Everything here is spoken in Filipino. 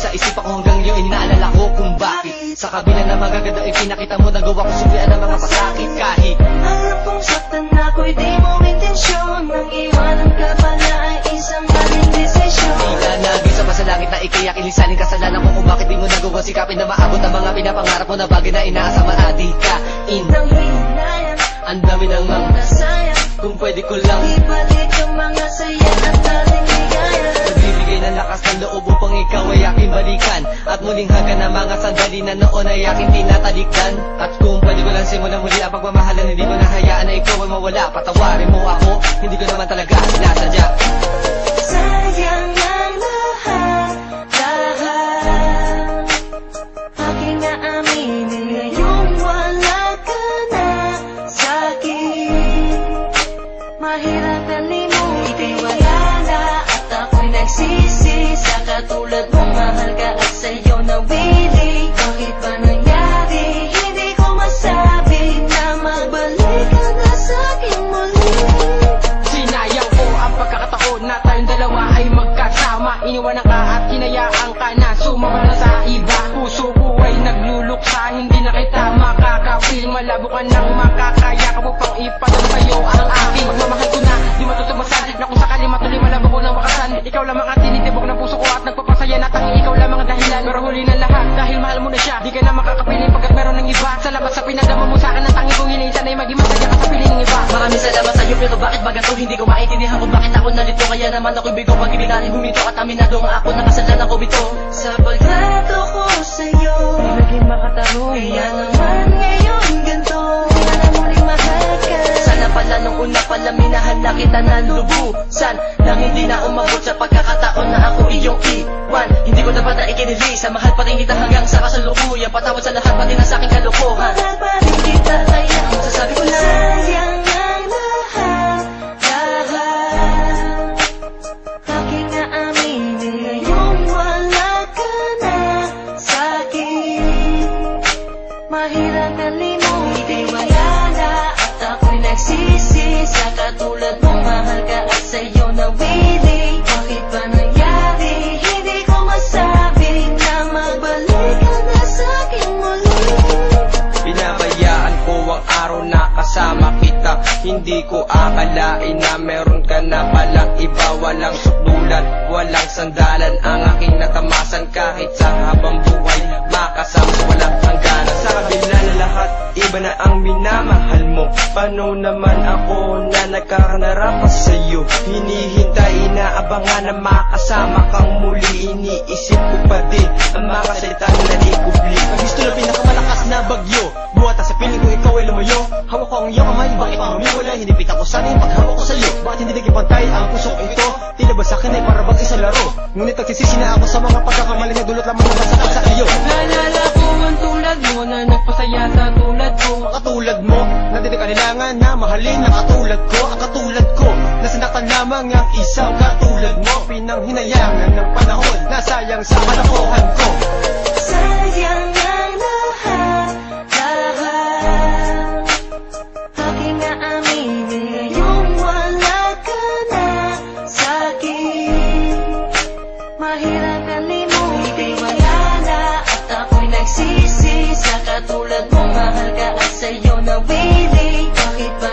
sa isipan ko hanggang yun inaalala ko kung bakit sa kabila na magaganda ipinakita mo nagawa ko subuyan ng mga pasakit. Kahit alam kong saktan ako'y di mo intensyon, nang iwanan ka pala ay isang maling desisyon. Tila nag-isa pa sa langit na ikayak ilisanin kasalanan ko kung bakit di mo nagawa sikapin na maabot ang mga pinapangarap mo na bagay na inaasa maadikain. Nang hinayang Ang dami ng mga nasayang, kung pwede ko lang ibalik ang mga saya at dating ligaya. nagbibigay ng lakas ng loob upang ikaw ay aking balikan at muling hagan ng mga sandali na noon ay aking tinatalikdan. At kung pwede ko lang simulan muli ang pagmamahalan, hindi ko nahayaan na ikaw ay mawala. Patawarin mo ako, hindi ko naman talaga sinasadya. Sayang ang lahat, lahat. Aking aaminin ngayong wala ka na sa'kin. Mahirap kalimutin, wala na at ako'y nagsisi sa katulad mong mahal ka at sa'yo nawili. Bakit ba nangyari? Hindi ko masabi na magbalik ka na sa'kin muli. Sinayang ko ang pagkakataon na tayong dalawa ay magkasama. Iniwanan ka at hinayaan ka na sumama na sa iba. Puso ko ay nagluluksa, hindi na kita makakapil. Malabo ka nang makakaya ka upang ipadang sa'yo ang aking pagmamahal ko na di matutubasan. Na kung sakali matuloy malabo ko ng wakasan. Ikaw lamang ang tinitibok ng puso ko at nagpapasaya na tanging ikaw lamang ang dahilan. Pero huli na lahat dahil mahal mo na siya, di ka na makakapiling pagkat meron ng iba. Salamat sa pinagdama mo sa akin ang tanging kong hinihisan ay maging masaya ka sa piling ng iba. Maraming salamat sa'yo pero bakit ba ganito? Hindi ko maintindihan kung bakit ako nalito. Kaya naman ako'y bigo pag hindi natin huminto at aminado ang ako nakasalanan ko bito. Sa pagtrato ko sa'yo, Di naging makatarungan. kaya naman ngayon ganito, sana muling mahal ka. Sana pala nung una pala minahan na kita ng lubusan, nang hindi na umabot sa pagkakataon na ako iyong iwan. Hindi ko dapat na ikinili, sa mahal pa rin kita hanggang sa kasalukuyan. Patawad sa lahat pati na sa aking kalokohan. Mahal pa rin kita kaya masasabi ko lang, sayang ang lahat, lahat. Aking aaminin ngayong wala ka na sa'kin. Mahirap kalimutin, wala na at ako'y nagsisi sa katulad mong mahal ka at sa'yo nawili. Bakit ba nangyari? Hindi ko masabi na magbalik ka na sa'kin muli. Pinabayaan ko ang araw na kasama kita. Hindi ko akalain na meron ka na palang iba. Walang sukdulan, walang sandalan ang aking natamasan. Kahit sa habang buhay makasama walang hangganan. Sa kabila na lahat, iba na ang minamahal mo. Paano naman ako na nagkakanarapan sa'yo? Hinihintay, inaabangan na makasama kang muli. Iniisip ko pa din ang mga salita na nalikubli. Ang gusto na pinakamalakas na bagyo, buwata sa piling ko ikaw ay lumayo. Hawak ko ang iyong kamay, bakit humiwalay? Hinipitan ko sana yung paghawak ko sa'yo. Bakit hindi naging pantay ang pusong ito? Tila ba sa'kin ay para bang isang laro? Ngunit nagsisisi na ako sa mga pagkakamali na dulot lamang ng masakit sa iyo. Naalala ko ang tulad mo na nagpasaya sa tulad ko. Ang katulad mo, na di kailangan na mahalin ang katulad ko. Ang katulad ko, na sinaktan lamang ang isang katulad mo. Pinanghinayangan ng panahon, nasayang sa kalokohan ko. Sayang ang lahat, lahat. Aking aaminin ngayong wala ka na sa'kin. Mahirap kalimutin, wala na at ako'y nagsisi sa katulad mong mahal ka at sa'yo nawili. Bakit ba